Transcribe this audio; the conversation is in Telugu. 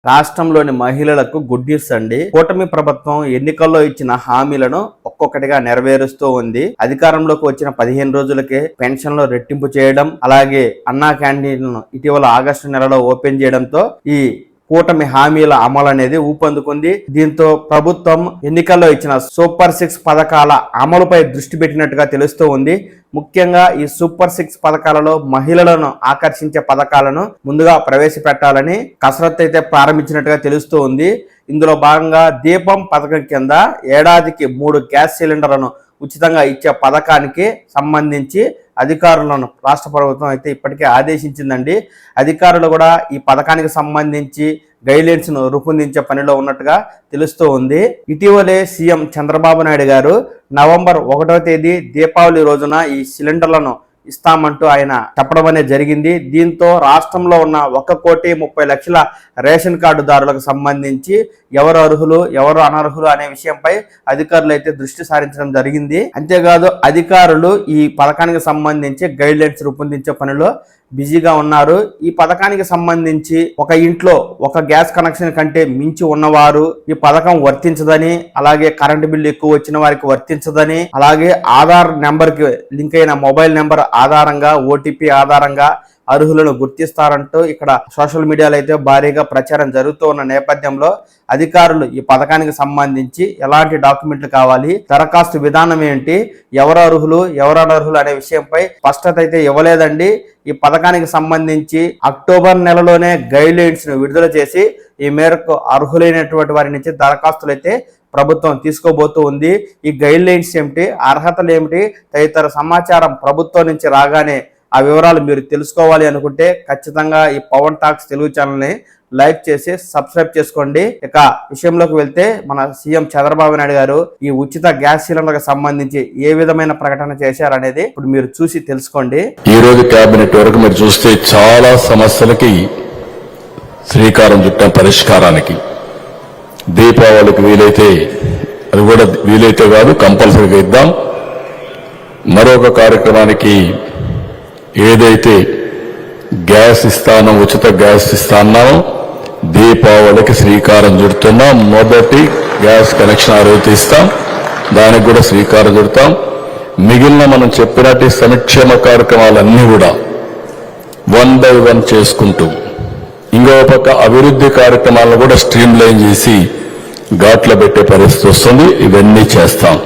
రాష్ట్రంలోని మహిళలకు గుడ్ న్యూస్ అండి. కూటమి ప్రభుత్వం ఎన్నికల్లో ఇచ్చిన హామీలను ఒక్కొక్కటిగా నెరవేరుస్తూ ఉంది. అధికారంలోకి వచ్చిన 15 రోజులకే పెన్షన్లు రెట్టింపు చేయడం, అలాగే అన్నా క్యాంటీన్లను ఇటీవల ఆగస్టు నెలలో ఓపెన్ చేయడంతో ఈ కూటమి హామీల అమలు అనేది ఊపందుకుంది. దీంతో ప్రభుత్వం ఎన్నికల్లో ఇచ్చిన సూపర్ 6 పథకాల అమలుపై దృష్టి పెట్టినట్టుగా తెలుస్తూ ఉంది. ముఖ్యంగా ఈ సూపర్ 6 పథకాలలో మహిళలను ఆకర్షించే పథకాలను ముందుగా ప్రవేశపెట్టాలని కసరత్తు అయితే ప్రారంభించినట్టుగా తెలుస్తూ ఉంది. ఇందులో భాగంగా దీపం పథకం కింద ఏడాదికి 3 గ్యాస్ సిలిండర్లను ఉచితంగా ఇచ్చే పథకానికి సంబంధించి అధికారులను రాష్ట్ర ప్రభుత్వం అయితే ఇప్పటికే ఆదేశించిందండి. అధికారులు కూడా ఈ పథకానికి సంబంధించి గైడ్లైన్స్ ను రూపొందించే పనిలో ఉన్నట్టుగా తెలుస్తూ ఉంది. ఇటీవలే సీఎం చంద్రబాబు నాయుడు గారు నవంబర్ 1వ తేదీ దీపావళి రోజున ఈ సిలిండర్లను ఇస్తామంటూ ఆయన చెప్పడం అనేది జరిగింది. దీంతో రాష్ట్రంలో ఉన్న 1,30,00,000 రేషన్ కార్డుదారులకు సంబంధించి ఎవరు అర్హులు ఎవరు అనర్హులు అనే విషయంపై అధికారులు అయితే దృష్టి సారించడం జరిగింది. అంతేకాదు అధికారులు ఈ పథకానికి సంబంధించి గైడ్ లైన్స్ రూపొందించే పనిలో బిజీగా ఉన్నారు. ఈ పథకానికి సంబంధించి ఒక ఇంట్లో ఒక గ్యాస్ కనెక్షన్ కంటే మించి ఉన్నవారు ఈ పథకం వర్తించదని, అలాగే కరెంటు బిల్లు ఎక్కువ వచ్చిన వారికి వర్తించదని, అలాగే ఆధార్ నెంబర్ కి లింక్ అయిన మొబైల్ నెంబర్ ఆధారంగా ఓటీపీ ఆధారంగా అర్హులను గుర్తిస్తారంటూ ఇక్కడ సోషల్ మీడియాలో అయితే భారీగా ప్రచారం జరుగుతూ ఉన్న నేపథ్యంలో అధికారులు ఈ పథకానికి సంబంధించి ఎలాంటి డాక్యుమెంట్లు కావాలి, దరఖాస్తు విధానం ఏంటి, ఎవరు అర్హులు ఎవరు అనర్హులు అనే విషయంపై స్పష్టత అయితే ఇవ్వలేదండి. ఈ పథకానికి సంబంధించి అక్టోబర్ నెలలోనే గైడ్ లైన్స్ ను విడుదల చేసి ఈ మేరకు అర్హులైనటువంటి వారి నుంచి దరఖాస్తులు అయితే ప్రభుత్వం తీసుకోబోతూ ఉంది. ఈ గైడ్ లైన్స్ ఏమిటి, అర్హతలు ఏమిటి తదితర సమాచారం ప్రభుత్వం నుంచి రాగానే ఆ వివరాలు మీరు తెలుసుకోవాలి అనుకుంటే ఖచ్చితంగా ఈ పవన్ టాక్స్ తెలుగు ఛానల్ని లైక్ చేసి సబ్స్క్రైబ్ చేసుకోండి. ఇక విషయంలోకి వెళ్తే మన సీఎం చంద్రబాబు నాయుడు గారు ఈ ఉచిత గ్యాస్ సిలిండర్కి సంబంధించి ఏ విధమైన ప్రకటన చేశారనేది ఇప్పుడు మీరు చూసి తెలుసుకోండి. ఈ రోజు కేబినెట్ వరకు మీరు చూస్తే చాలా సమస్యలకి శ్రీకారం చుట్టాం పరిష్కారానికి. దీపావళికి వీలైతే అది కూడా వీలైతే కాదు కంపల్సరీగా ఇద్దాం. మరొక కార్యక్రమానికి ఏదైతే గ్యాస్ ఇస్తానో ఉచిత గ్యాస్ ఇస్తానో దీపావళికి శ్రీకారం చుడుతున్నాం. మొదటి గ్యాస్ కనెక్షన్ ఆరోగ్య ఇస్తాం, దానికి కూడా శ్రీకారం చుడతాం. మిగిలిన మనం చెప్పినట్టు సంక్షేమ కార్యక్రమాలన్నీ కూడా 1 by 1 చేసుకుంటూ ఇంకో పక్క అభివృద్ధి కార్యక్రమాలను కూడా స్ట్రీమ్ లైన్ చేసి ఘాట్లో పెట్టే పరిస్థితి వస్తుంది. ఇవన్నీ చేస్తాం.